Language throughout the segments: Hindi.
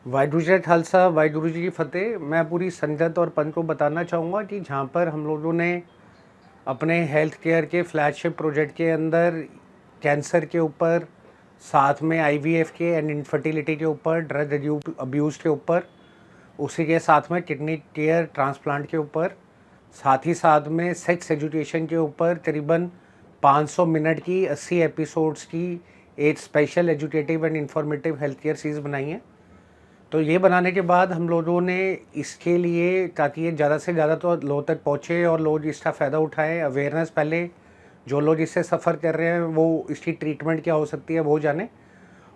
वाहिगुरू जी का खालसा, वाहिगुरू जी की फ़तेह। मैं पूरी संगत और पंथ को बताना चाहूँगा कि जहाँ पर हम लोगों ने अपने हेल्थ केयर के फ्लैगशिप प्रोजेक्ट के अंदर कैंसर के ऊपर, साथ में आईवीएफ के एंड इनफर्टिलिटी के ऊपर, ड्रग अब्यूज़ के ऊपर, उसी के साथ में किडनी केयर ट्रांसप्लांट के ऊपर, साथ ही साथ में सेक्स एजुकेशन के ऊपर करीबन 500 मिनट की 80 एपिसोड्स की एक special educative and informative health care series बनाई है। तो ये बनाने के बाद हम लोगों ने इसके लिए, ताकि ये ज़्यादा से ज़्यादा तो लोगों तक पहुँचे और लोग इसका फ़ायदा उठाएं, अवेयरनेस पहले जो लोग इससे सफ़र कर रहे हैं वो इसकी ट्रीटमेंट क्या हो सकती है वो जाने,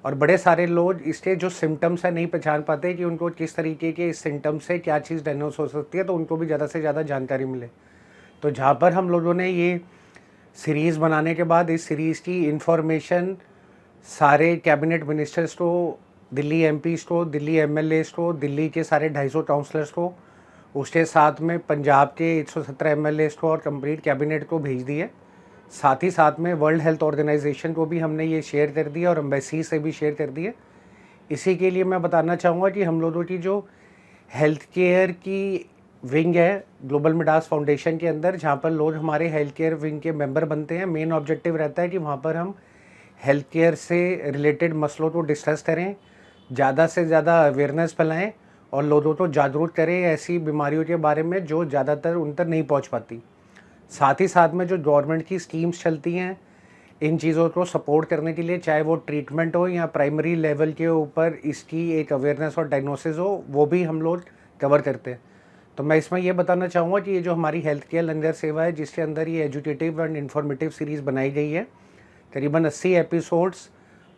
और बड़े सारे लोग इसके जो सिम्टम्स हैं नहीं पहचान पाते कि उनको किस तरीके के इस सिम्टम से क्या चीज़ डायग्नोस हो सकती है, तो उनको भी ज़्यादा से ज़्यादा जानकारी मिले। तो जहाँ पर हम लोगों ने ये सीरीज़ बनाने के बाद इस सीरीज़ की इंफॉर्मेशन सारे कैबिनेट मिनिस्टर्स को, दिल्ली एमपीज़ को, दिल्ली एमएलएज़ को, दिल्ली के सारे 250 काउंसलर्स को, उसके साथ में पंजाब के 117 एमएलएज़ को और कंप्लीट कैबिनेट को भेज दी है। साथ ही साथ में वर्ल्ड हेल्थ ऑर्गेनाइजेशन को भी हमने ये शेयर कर दिया और एम्बेसी से भी शेयर कर दिए। इसी के लिए मैं बताना चाहूँगा कि हम लोगों की जो हेल्थ केयर की विंग है ग्लोबल मिडास फाउंडेशन के अंदर, जहाँ पर लोग हमारे हेल्थ केयर विंग के मेंबर बनते हैं, मेन ऑब्जेक्टिव रहता है कि वहाँ पर हम हेल्थ केयर से रिलेटेड मसलों को डिस्कस करें, ज़्यादा से ज़्यादा अवेयरनेस फैलाएं और लोगों को जागरूक करें ऐसी बीमारियों के बारे में जो ज़्यादातर उन तक नहीं पहुंच पाती। साथ ही साथ में जो गवर्नमेंट की स्कीम्स चलती हैं इन चीज़ों को सपोर्ट करने के लिए, चाहे वो ट्रीटमेंट हो या प्राइमरी लेवल के ऊपर इसकी एक अवेयरनेस और डायग्नोसिस हो, वो भी हम लोग कवर करते हैं। तो मैं इसमें ये बताना चाहूँगा कि ये जो हमारी हेल्थ केयर लंगर सेवा है, जिसके अंदर ये एजुकेटिव एंड इन्फॉर्मेटिव सीरीज़ बनाई गई है, करीबन 80 एपिसोड्स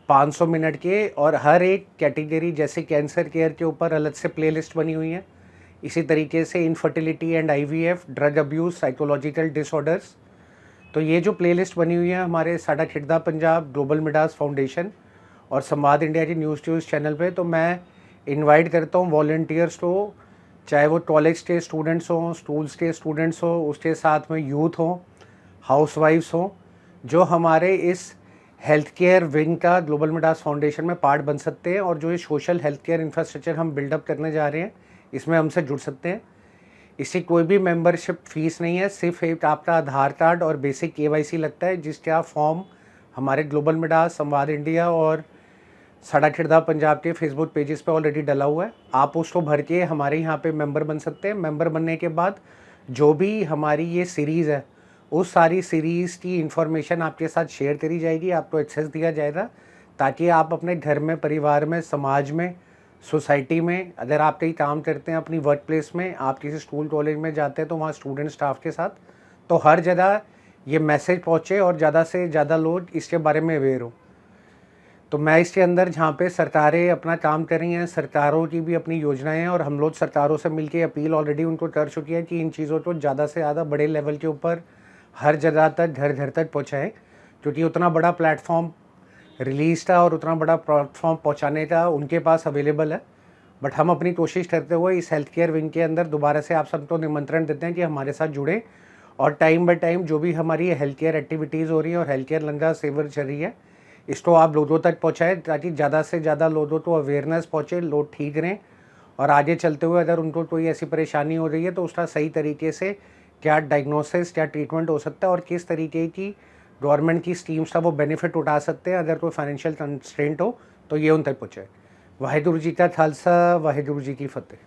500 मिनट के, और हर एक कैटेगरी जैसे कैंसर केयर के ऊपर अलग से प्लेलिस्ट बनी हुई है, इसी तरीके से infertility and IVF, drug abuse, psychological disorders. तो ये जो प्लेलिस्ट बनी हुई है हमारे साडा खिड़दा पंजाब, ग्लोबल मिडास फाउंडेशन और संवाद इंडिया की न्यूज़ चैनल पे, तो मैं इनवाइट करता हूँ वॉलंटियर्स को, चाहे वो कॉलेज के स्टूडेंट्स हों, स्कूल्स के स्टूडेंट्स हों, उसके साथ में यूथ हों, हाउसवाइफ्स हों, जो हमारे इस हेल्थ केयर विंग का ग्लोबल मिडास फाउंडेशन में पार्ट बन सकते हैं, और जो ये सोशल हेल्थ केयर इंफ्रास्ट्रक्चर हम बिल्डअप करने जा रहे हैं इसमें हमसे जुड़ सकते हैं। इसकी कोई भी मेंबरशिप फ़ीस नहीं है, सिर्फ एक आपका आधार कार्ड और बेसिक केवाईसी लगता है, जिसका फॉर्म हमारे ग्लोबल मिडास, संवाद इंडिया और साडा खिड़दा पंजाब के फेसबुक पेजेस पे ऑलरेडी डला हुआ है। आप उसको भर के हमारे यहाँ पे मेंबर बन सकते हैं। मेंबर बनने के बाद जो भी हमारी ये सीरीज़ है, उस सारी सीरीज़ की इंफॉर्मेशन आपके साथ शेयर करी जाएगी, आपको एक्सेस दिया जाएगा, ताकि आप अपने घर में, परिवार में, समाज में, सोसाइटी में, अगर आप कहीं काम करते हैं अपनी वर्क प्लेस में, आप किसी स्कूल कॉलेज में जाते हैं तो वहाँ स्टूडेंट स्टाफ के साथ, तो हर जगह ये मैसेज पहुँचे और ज़्यादा से ज़्यादा लोग इसके बारे में अवेयर हो। तो मैं इसके अंदर, जहाँ पे सरकारें अपना काम कर रही हैं, सरकारों की भी अपनी योजनाएं हैं, और हम लोग सरकारों से मिलके अपील ऑलरेडी उनको कर चुकी है कि इन चीज़ों को ज़्यादा से ज़्यादा बड़े लेवल के ऊपर हर जगह तक, घर घर तक पहुँचाएँ, क्योंकि उतना बड़ा प्लेटफॉर्म रिलीज़ का और उतना बड़ा प्लेटफॉर्म पहुँचाने का उनके पास अवेलेबल है। बट हम अपनी कोशिश करते हुए इस हेल्थ केयर विंग के अंदर दोबारा से आप सबको निमंत्रण देते हैं कि हमारे साथ जुड़ें, और टाइम बाय टाइम जो भी हमारी हेल्थ केयर एक्टिविटीज़ हो रही हैं और हेल्थ केयर लंगर सेवा चल रही है, इसको आप लोगों तक पहुँचाएँ, ताकि ज़्यादा से ज़्यादा लोगों को अवेयरनेस पहुँचे, लोग ठीक रहें, और आगे चलते हुए अगर उनको कोई ऐसी परेशानी हो रही है तो उसका सही तरीके से क्या डायग्नोसिस, क्या ट्रीटमेंट हो सकता है, और किस तरीके की गवर्नमेंट की स्कीम्स का वो बेनिफिट उठा सकते हैं अगर कोई फाइनेंशियल कंस्ट्रेंट हो, तो ये उन तक पहुँचे। वाहिगुरू जी का खालसा, वाहिगुरू जी की फ़तेह।